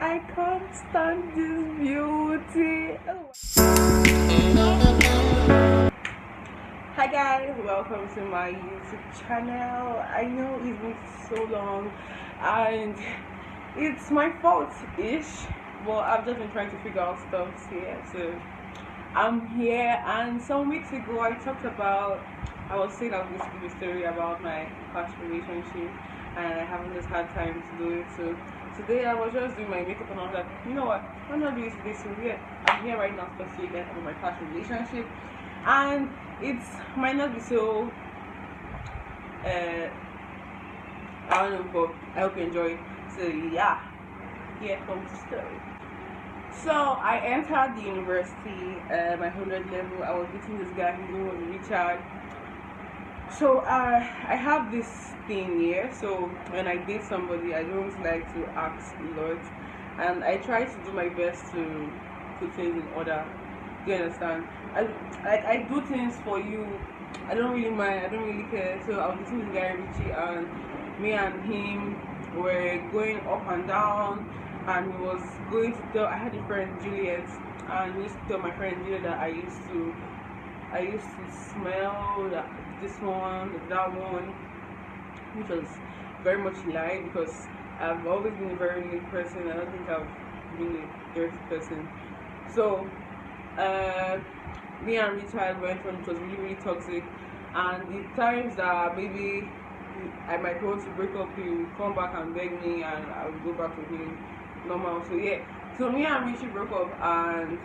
I can't stand this beauty. Oh. Hi guys, welcome to my YouTube channel. I know it's been so long and it's my fault-ish, but I've just been trying to figure out stuff here. So I'm here, and some weeks ago I was saying I was going to give a story about my past relationship, and I haven't just had time to do it. So today I was just doing my makeup, and I was like, you know what, I'm not doing this. So yeah, I'm here right now to talk to you guys about my past relationship, and it might not be so. Uh, I don't know, but I hope you enjoy. So yeah, here comes the story. So I entered the university, my 100 level. I was meeting this guy. His name was Richard. So I have this thing here. So when I date somebody, I don't like to ask a lot, and I try to do my best to put things in order. Do you understand? I do things for you. I don't really mind. I don't really care. So I was meeting this guy Richie, and me and him were going up and down, and he was going to tell. I had a friend Juliet, and he used to tell my friend Juliet that I used to smell this one, that one, which was very much lie because I've always been a very neat person. I don't think I've been a dirty person. So me and Richard went on. It was really really toxic, and the times that maybe I might want to break up, he would come back and beg me, and I would go back to him normal. So yeah, so me and Richie broke up, and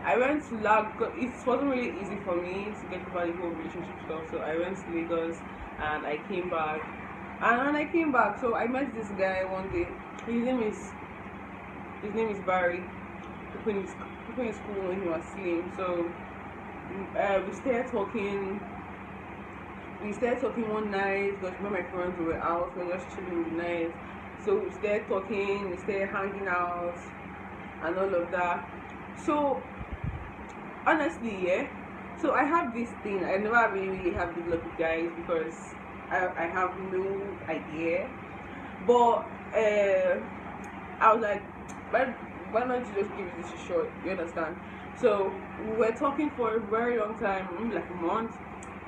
I went to Lag. It wasn't really easy for me to get over the whole relationship stuff. So I went to Lagos, and I came back. And when I came back, so I met this guy one day. His name is Barry. People in school when he was slim. So we started talking. We started talking one night because when my friends were out, we were just chilling the night. So we started talking, we started hanging out, and all of that. So honestly, yeah. So I have this thing. I never really have developed with guys because I have no idea. But I was like, why not you just give this a shot? You understand? So we were talking for a very long time, maybe like a month,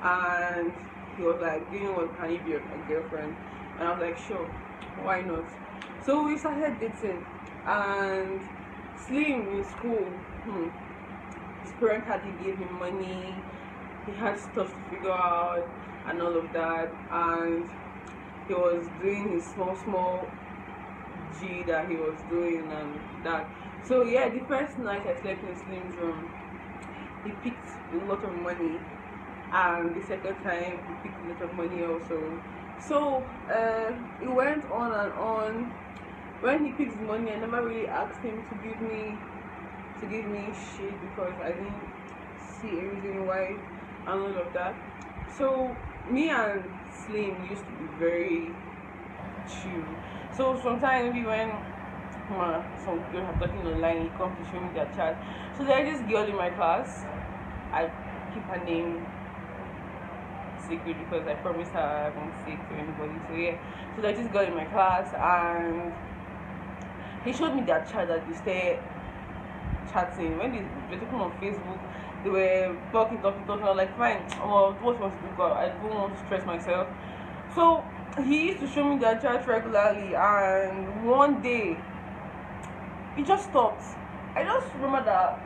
and he was like, "Do you know what? Can you be a girlfriend?" And I was like, "Sure, why not?" So we started dating, and Slim in school. His parents hardly gave him money. He had stuff to figure out and all of that, and he was doing his small G that he was doing and that. So yeah, the first night I slept in Slim's room, he picked a lot of money, and the second time he picked a lot of money also. So it went on and on. When he picked money, I never really asked him to give me shit because I didn't see a reason why and all of that. So me and Slim used to be very chill. So sometimes we when some girls are talking online, he comes to show me their chat. So there's this girl in my class. I keep her name secret because I promised her I won't say it to anybody. So yeah. So there's this girl in my class, and he showed me their chat that they stay chatting. When they were talking on Facebook, they were talking. I was like, fine, what wants to do? God, I don't want to stress myself. So he used to show me their chat regularly, and one day he just stopped. I just remember that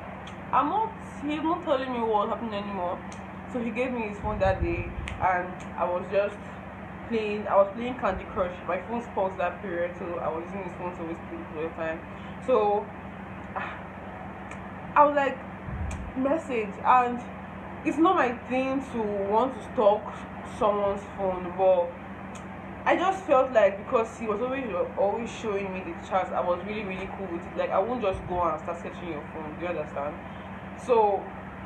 he's not telling me what was happening anymore. So he gave me his phone that day, and I was playing Candy Crush. My phone spoiled that period, so I was using his phone to always play all the time. So I was like, message, and it's not my thing to want to stalk someone's phone, but I just felt like because he was always showing me the chats, I was really really cool with it. Like I won't just go and start searching your phone. Do you understand? So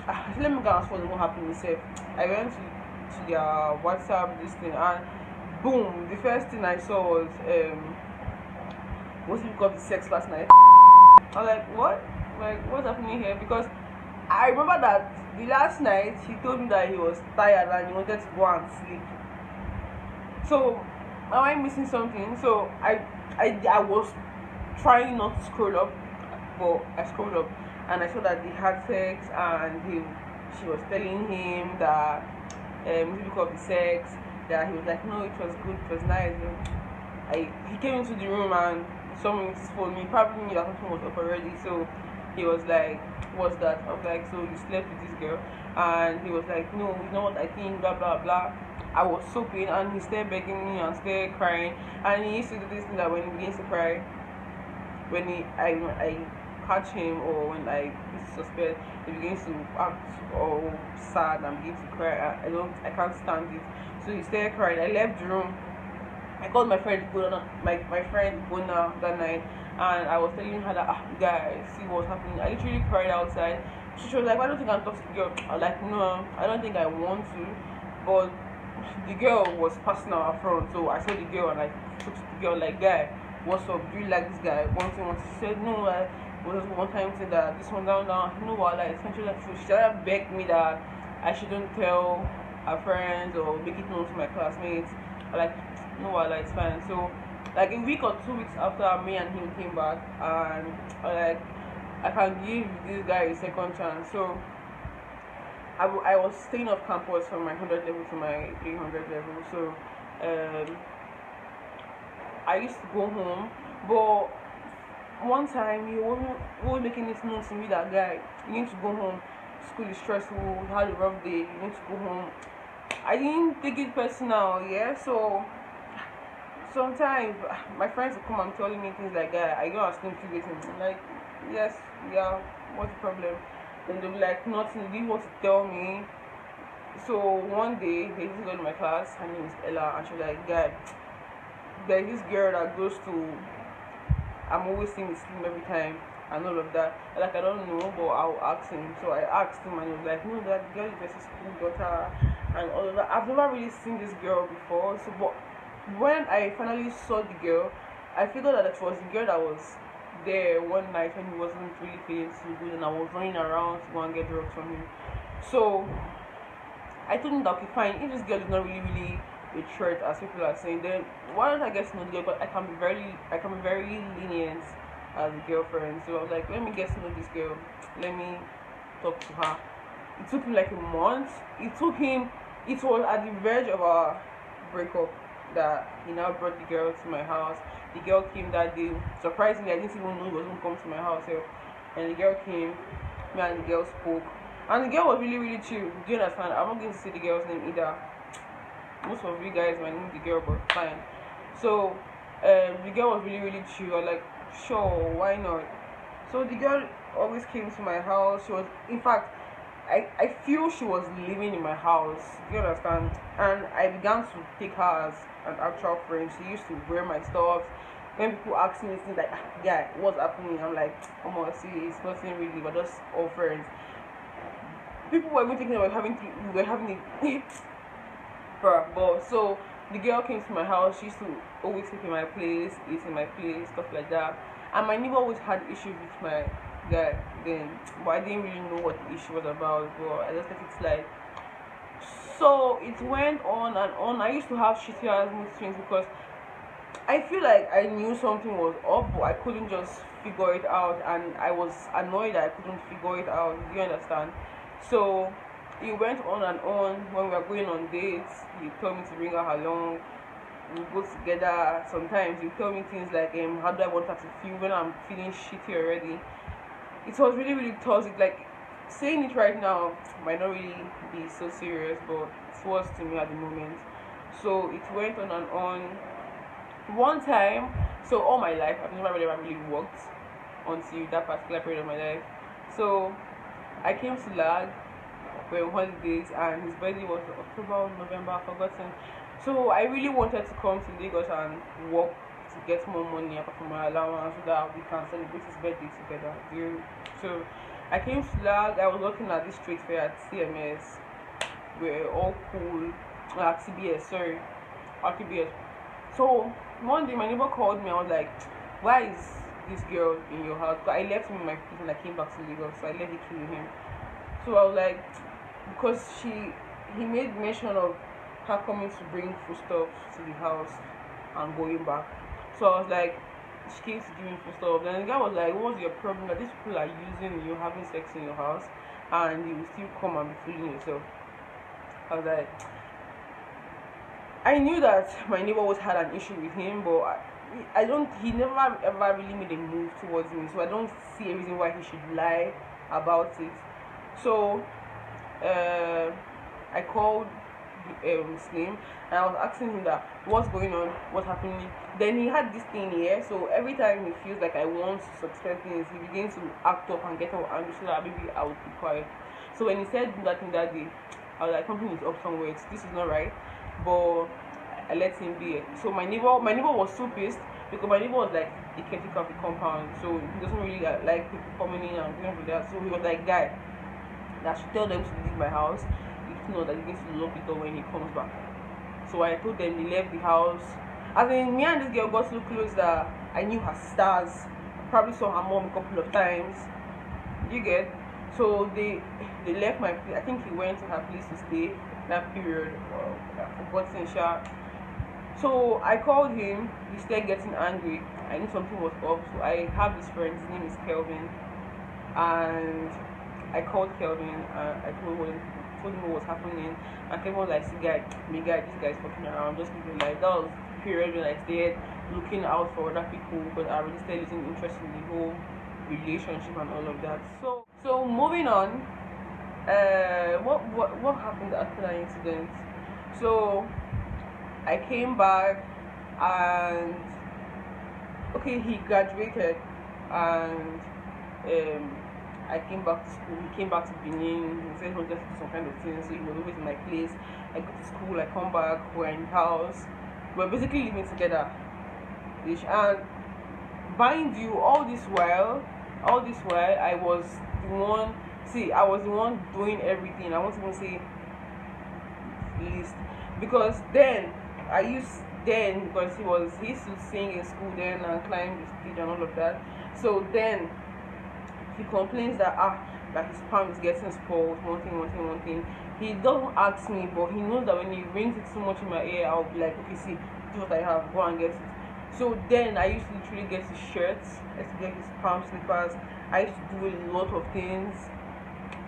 I said, let me go and follow what happened himself. I went to their WhatsApp this thing, and boom, the first thing I saw was what he got the sex last night. I was like, what? Like what's happening here? Because I remember that the last night he told me that he was tired and he wanted to go and sleep. So am I missing something? So I was trying not to scroll up, but I scrolled up and I saw that they had sex, and she was telling him that because of the sex, that he was like, no, it was good, it was nice. He came into the room and someone phone me, probably knew that something was up already, so he was like, what's that? I was like, so you slept with this girl? And he was like, no, you know what I think, blah blah blah. I was sopping and he started begging me and started crying, and he used to do this thing that when he begins to cry, when I catch him, or when I suspect, he begins to act all sad and begins to cry. I can't stand it. So he started crying. I left the room. I called my friend Bona, my friend Bona that night, and I was telling her that, guys, see what's happening. I literally cried outside. She was like, why don't you can talk to the girl? I was like, no, I don't think I want to. But the girl was passing out front, so I saw the girl and I took to the girl like, guy, what's up? Do you like this guy? One thing, she said no. I was one time said that this one down, you know what? Like, essentially, like, she started begged me that I shouldn't tell her friends or make it known to my classmates. Like, no, like, it's fine. So like a week or 2 weeks after me and him came back, and like, I can give this guy a second chance. So I was staying off campus from my 100 level to my 300 level. So I used to go home, but one time he was making this known to me that, guy, you need to go home. School is stressful. You had a rough day. You need to go home. I didn't take it personal, yeah. So sometimes my friends will come and telling me things like that. I go and sleep to waiting. I'm like, yes, yeah. What's the problem? Then they'll be like, nothing. They didn't want to tell me. So one day they used to go to my class. Her name is Ella, and she was like, guy, there's this girl that goes to. I'm always seeing his film every time and all of that. Like, I don't know, but I'll ask him. So I asked him, and he was like, no, that girl is just his school daughter and all of that. I've never really seen this girl before. So, but when I finally saw the girl, I figured that it was the girl that was there one night when he wasn't really feeling too good, and I was running around to go and get drugs from him. So I told him that, okay, fine, if this girl is not really a threat as people are saying, then why don't I get to know the girl? But I can be very lenient as a girlfriend. So I was like, let me get to know this girl. Let me talk to her. It took him like a month. It was at the verge of our breakup that he now brought the girl to my house. The girl came that day. Surprisingly, I didn't even know he was going to come to my house here. And the girl came, me and the girl spoke. And the girl was really, really chill. Do you understand? I'm not going to say the girl's name either. Most of you guys might know the girl, but fine. So the girl was really, really chill. I was like, sure, why not? So the girl always came to my house. She was, in fact, I feel she was living in my house. Do you understand? And I began to take her as an actual friend. She used to wear my stuff. When people ask me things like, yeah, what's happening? I'm like, come on, see, it's nothing really, we're just all friends. People were even thinking about we were having a but so the girl came to my house. She used to always sleep in my place, eat in my place, stuff like that. And my neighbor always had issues with my guy then, but I didn't really know what the issue was about. But I just let it slide. So it went on and on. I used to have shitty ass mood swings because I feel like I knew something was up, but I couldn't just figure it out, and I was annoyed that I couldn't figure it out. Do you understand? So it went on and on. When we were going on dates, he told me to bring her along. We go together. Sometimes he tell me things like, how do I want her to feel when I'm feeling shitty already? It was really, really toxic. Like, saying it right now might not really be so serious, but it was to me at the moment. So it went on and on. One time, so all my life, I've never really worked until that particular period of my life. So I came to Lag, we were on holidays, and his birthday was October or November, I've forgotten. So I really wanted to come to Lagos and work to get more money apart from my allowance so that we can celebrate his birthday together. So I came to Lag, I was working at this street fair at CMS. We're all cool. At CBS, sorry. At CBS. So one day my neighbor called me. I was like, why is this girl in your house? Because I left him in my place and I came back to Lagos, so I left it to him. So I was like, because he made mention of her coming to bring foodstuffs to the house and going back. So I was like, she came to give me food stuff. Then the guy was like, "What's your problem? That these people are using you, having sex in your house, and you will still come and be fooling yourself." I was like, I knew that my neighbor always had an issue with him, but I don't. He never ever really made a move towards me, so I don't see a reason why he should lie about it. So uh, I called his name, and I was asking him that what's going on, what's happening. Then he had this thing here, so every time he feels like I want to suspect things, he begins to act up and get all angry, so that maybe I would be quiet. So when he said that thing that day, I was like, something is up somewhere. This is not right. But I let him be. So my neighbor was so pissed because my neighbor was like a caretaker of the compound, so he doesn't really like people coming in and doing with that. So he was like, guy, that should tell them to leave my house. If not, that he needs to lock the door when he comes back. So I told them they left the house. As in, me and this girl got so close that I knew her stars. Probably saw her mom a couple of times. You get? So they left my place. I think he went to her place to stay that period. I forgot in shop. So I called him. He started getting angry. I knew something was up. So I have this friend. His name is Kelvin, and I called Kelvin. I told him what was happening, and Kelvin was like, "See, guy, this guy's fucking around. Just leave it." Like that was the period when I started looking out for other people because I already started losing interest in the whole relationship and all of that. So moving on. What happened after that incident? So I came back, and okay, he graduated, and I came back to school. He came back to Benin. He said he wanted to do some kind of thing, so he was always in my place. I go to school, I come back, we're in the house. We're basically living together. And mind you, all this while, I was the one. See, I was the one doing everything. I won't even say least, because because he used to sing in school then and climb the stage and all of that. So then he complains that his palm is getting spoiled, one thing. He doesn't ask me, but he knows that when he rings it so much in my ear, I'll be like, okay, see, this is what I have, go and get it. So then I used to literally get his shirts, I used to get his palm slippers, I used to do a lot of things.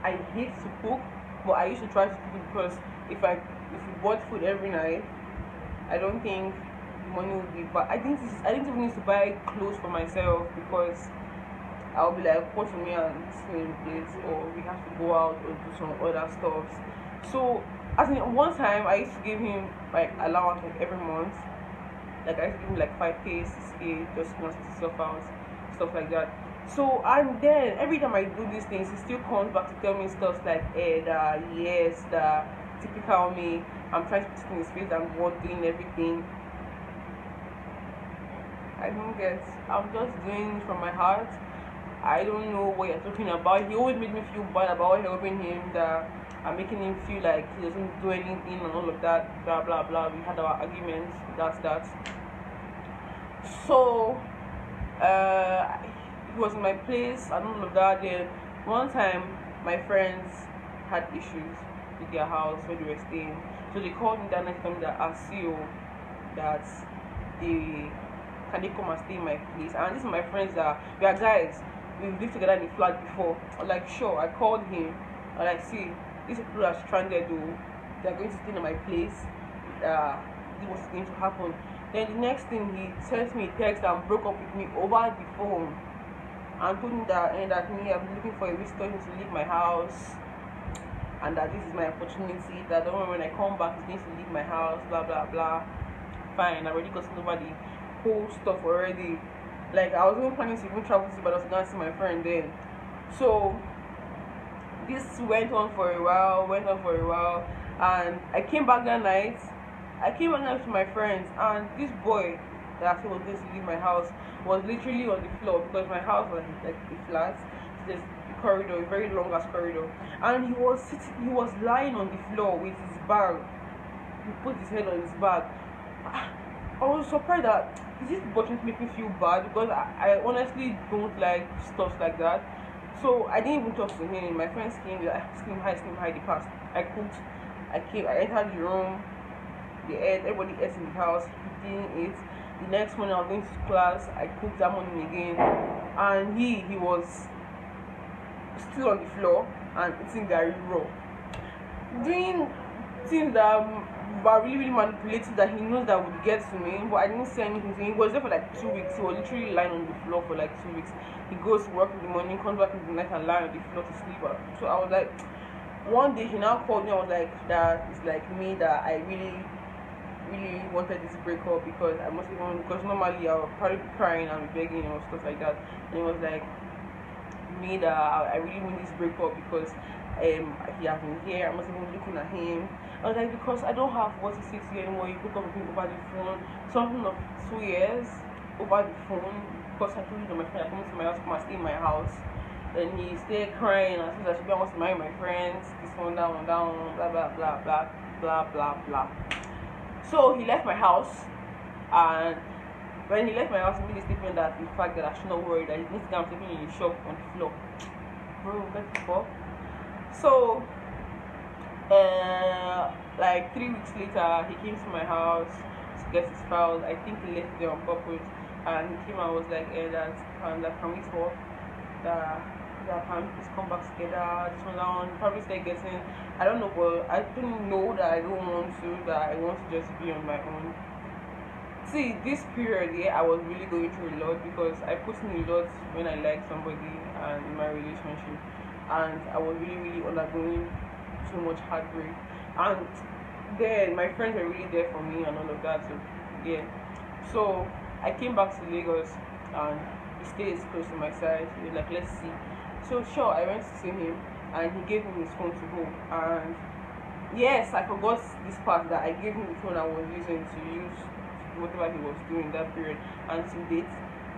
I hate to cook, but I used to try to cook it because if we bought food every night, I don't think money would be. But I didn't even need to buy clothes for myself because I'll be like, what for me and stay in place, or we have to go out or do some other stuff. So as in one time, I used to give him like allowance like every month. Like I used to give him like 5K, 6K, just wants to stuff out, stuff like that. So and then every time I do these things, he still comes back to tell me stuff like, yes, the typical me. I'm trying to put it in his face that I'm not doing everything. I don't get. I'm just doing it from my heart. I don't know what you're talking about. He always made me feel bad about helping him, that I'm making him feel like he doesn't do anything and all of that, blah blah blah. We had our arguments, that's that. So he was in my place and all of that. Then one time my friends had issues with their house where they were staying. So they called me that night, told me that as CEO that they can they come and stay in my place. And these are my friends that we are guys. We've lived together in the flat before. I'm like, sure. I called him. I'm like, see, these people are stranded though. They're going to stay in my place. This was going to happen. Then the next thing, he sent me a text and broke up with me over the phone and told me that me, I'm looking for a visitor to leave my house, and that this is my opportunity, that don't worry, when I come back he's going to leave my house, blah blah blah. Fine, I already gotten over the whole stuff already. Like I was even planning to even travel to, but I was gonna see my friend then. So this went on for a while, and I came back that night. To my friends, and this boy that I said was going to leave my house was literally on the floor because my house was like a flat. So there's a corridor, a very long ass corridor, and he was lying on the floor with his bag. He put his head on his bag. I was surprised that this opportunity make me feel bad because I honestly don't like stuff like that. So I didn't even talk to him. My friends came, like, slim high, they passed. I cooked. I entered the room. They ate. Everybody ate in the house. He didn't eat. The next morning I was going to class, I cooked that morning again, and he was still on the floor and eating gari raw, doing things that were really really manipulative, that he knows that would get to me, but I didn't say anything to him. He was there for like 2 weeks. He was literally lying on the floor for like 2 weeks. He goes to work in the morning, comes back in the night and lie on the floor to sleep. So I was like, one day he now called me. I was like, that is like me, that I really really wanted this breakup, because I must even, because normally I'll probably be crying and be begging or stuff like that. And it was like me, that I really want this breakup because he has been here. I must even looking at him. I was like, because I don't have what to say to you anymore. You broke up with me over the phone, something of 2 years over the phone. Because I told you that my friend are coming to my house, come and stay in my house. And he stayed crying and said that she wants to marry my friends, this one, that one, blah blah blah blah blah blah blah. So he left my house, and when he left my house, he made a statement that the fact that I should not worry, that he needs to come sleeping in the shop on the floor. Bro, what the fuck? So, like 3 weeks later, he came to my house to get his files. I think he left there on purpose, and he came and was like, can we talk? That can we please come back together? This one down. Probably start getting, I don't know, but I don't know that I don't want to. That I want to just be on my own. See, this period, yeah, I was really going through a lot, because I put in a lot when I like somebody and in my relationship, and I was really really undergoing so much heartbreak. And then my friends were really there for me and all of that. So yeah, so I came back to Lagos, and he stays close to my side. He was like, let's see. So sure, I went to see him, and he gave me his phone to hold. And yes, I forgot this part, that I gave him the phone I was using to use whatever he was doing that period, and to date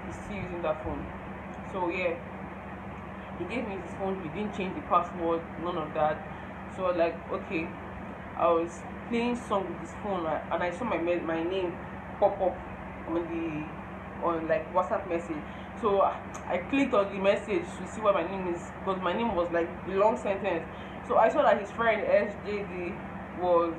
he's still using that phone. So yeah, he gave me his phone. He didn't change the password, none of that. So I was like, okay. I was playing song with his phone, and I saw my name pop up on like WhatsApp message. So I clicked on the message to see what my name is, because my name was like the long sentence. So I saw that his friend SJD was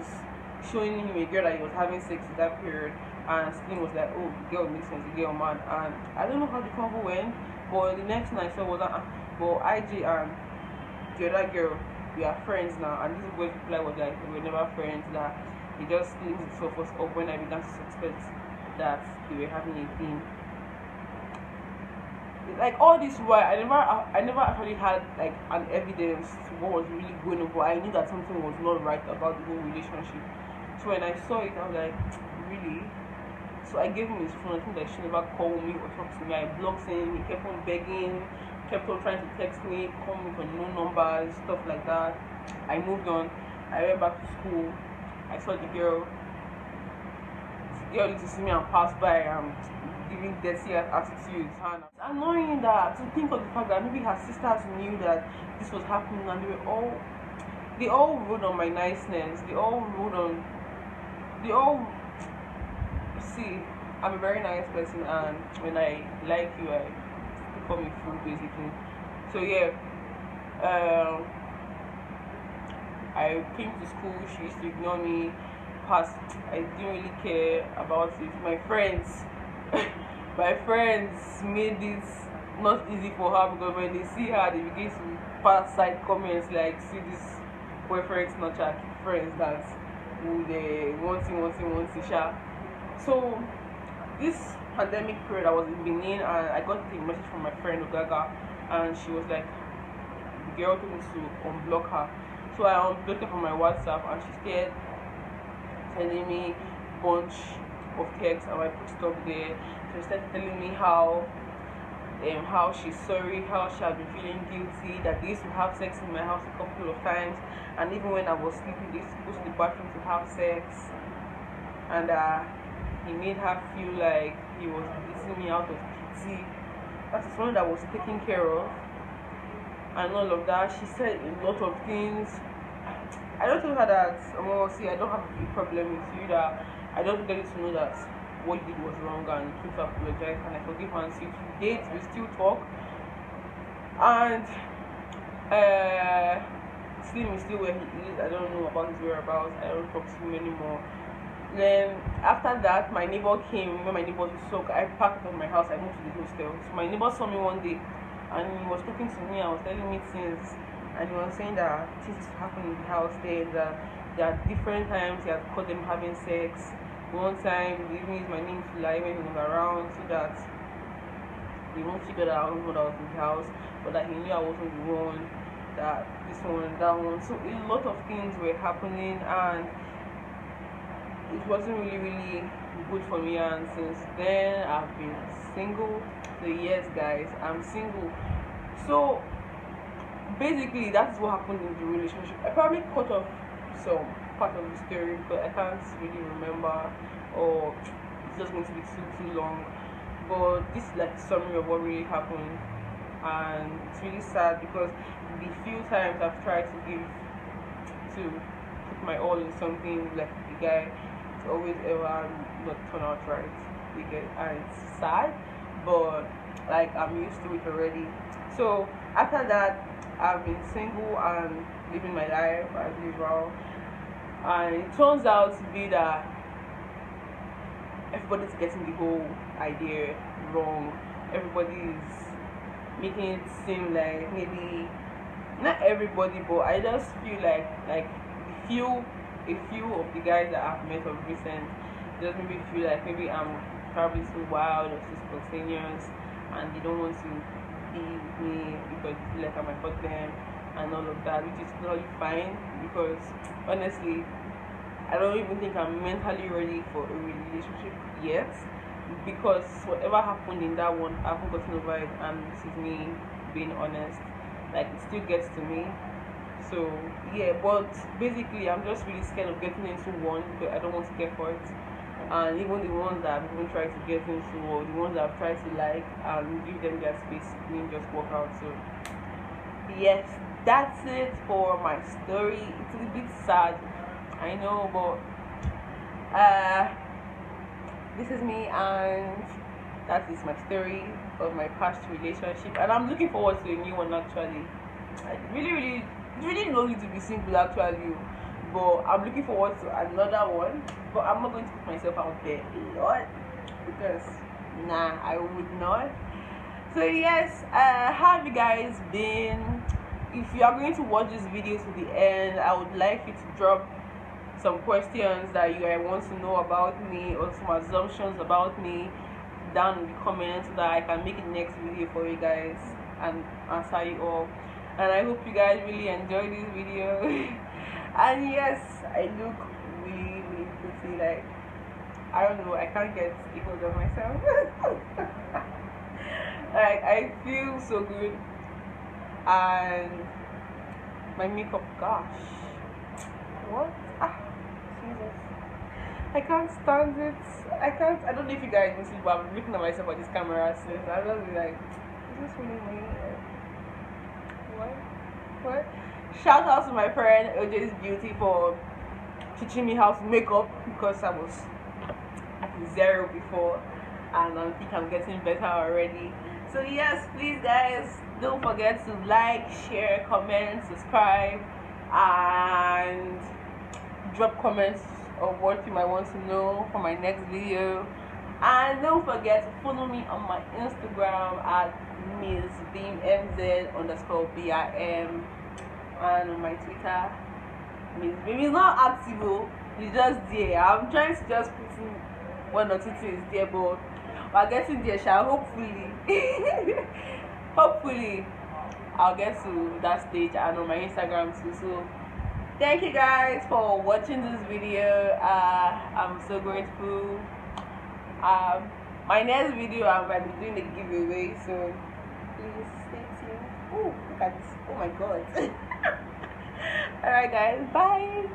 showing him a girl that he was having sex in that period, and Slim was like, oh, the girl makes sense, the girl man. And I don't know how the convo went, but the next thing I saw was that, but IG and the other girl, we are friends now. And this boy's reply was like, we were never friends, that he just linked himself up when I began to suspect that they were having a thing. Like all this while, I never actually had like an evidence to what was really going on, but I knew that something was not right about the whole relationship. So when I saw it, I was like, really? So I gave him his phone. I think that he should never call me or talk to me. I blocked him. He kept on begging, kept on trying to text me, call me from no numbers, stuff like that. I moved on. I went back to school. I saw the girl. The girl used to see me and pass by and giving dirty attitudes. And it's annoying that, to think of the fact that maybe her sisters knew that this was happening, and they all rode on my niceness. They all see, I'm a very nice person, and when I like you, I call me fool basically. So yeah, I came to school. She used to ignore me. Past, I didn't really care about it. My friends, my friends made this not easy for her, because when they see her, they begin to pass side comments like, see this boyfriend snatcher friends that who they want to share. So this pandemic period, I was in Benin, and I got a message from my friend Ogaga, and she was like, the girl told me to unblock her. So I unblocked her from my WhatsApp, and she started sending me a bunch of texts, and I put stuff there. She started telling me how she's sorry, how she had been feeling guilty, that they used to have sex in my house a couple of times, and even when I was sleeping, they used to go to the bathroom to have sex, and he made her feel like he was beating me out of pity. That is someone that was taken care of, and all of that. She said a lot of things. I don't tell her that, see, I don't have a problem with you, that I don't get you to know that what you did was wrong, and try to apologize, and I forgive her, and see, to date, we still talk. And Slim is still where he is. I don't know about his whereabouts. I don't talk to him anymore. Then after that, my neighbor came when my neighbor was so I packed out of my house. I moved to the hostel. So my neighbor saw me one day, and he was talking to me. I was telling me things, and he was saying that things happen in the house. There are different times he had caught them having sex. One time, he even used my name to lie when he was around, so that they won't figure out what I was in the house, but that he knew I wasn't the one. That this one, that one. So a lot of things were happening, and it wasn't really good for me. And since then I've been single. So yes guys, I'm single. So basically that's what happened in the relationship. I probably cut off some part of the story, but I can't really remember, or it's just going to be too long. But this is like a summary of what really happened, and it's really sad because the few times I've tried to put my all in something like the guy, it's always ever not turn out right. You get, and it's sad, but like I'm used to it already. So after that, I've been single and living my life as usual, and it turns out to be that everybody's getting the whole idea wrong. Everybody's making it seem like maybe not everybody, but I just feel like a few of the guys that I've met of recent just made me feel like maybe I'm probably too wild or too spontaneous, and they don't want to be with me because they feel like I might hurt them and all of that, which is totally fine because honestly, I don't even think I'm mentally ready for a relationship yet, because whatever happened in that one, I haven't gotten over it, and this is me being honest. Like it still gets to me. So yeah, but basically I'm just really scared of getting into one, but I don't want to get hurt. And even the ones that I've even tried to get into, or the ones that I've tried to like and give them their space, didn't just work out. So yes, that's it for my story. It's a bit sad, I know, but this is me, and that is my story of my past relationship, and I'm looking forward to a new one actually. I it's really lonely to be single actually, but I'm looking forward to another one. But I'm not going to put myself out there a lot because nah, I would not. So yes, how have you guys been? If you are going to watch this video to the end, I would like you to drop some questions that you want to know about me, or some assumptions about me down in the comments, so that I can make the next video for you guys and answer you all. And I hope you guys really enjoy this video. And yes, I look really pretty. Like I don't know, I can't get a hold of myself. Like I feel so good, and my makeup, gosh, what? Jesus, I can't stand it. I don't know if you guys can see, but I'm looking at myself on this camera since I don't be like, is this really me? What? Shout out to my friend OJ's Beauty for teaching me how to make up, because I was at zero before, and I think I'm getting better already. So yes, please guys, don't forget to like, share, comment, subscribe, and drop comments of what you might want to know for my next video. And don't forget to follow me on my Instagram at MissBeamMZ_BIM, and on my Twitter, Miss Beam is not active, it's just there. I'm trying to just put in one or two things there, but we're getting there, shall hopefully. Hopefully I'll get to that stage, and on my Instagram too. So thank you guys for watching this video. I'm so grateful. My next video I might be doing a giveaway, so please stay tuned. Oh, look at this. Oh my god. Alright guys, bye.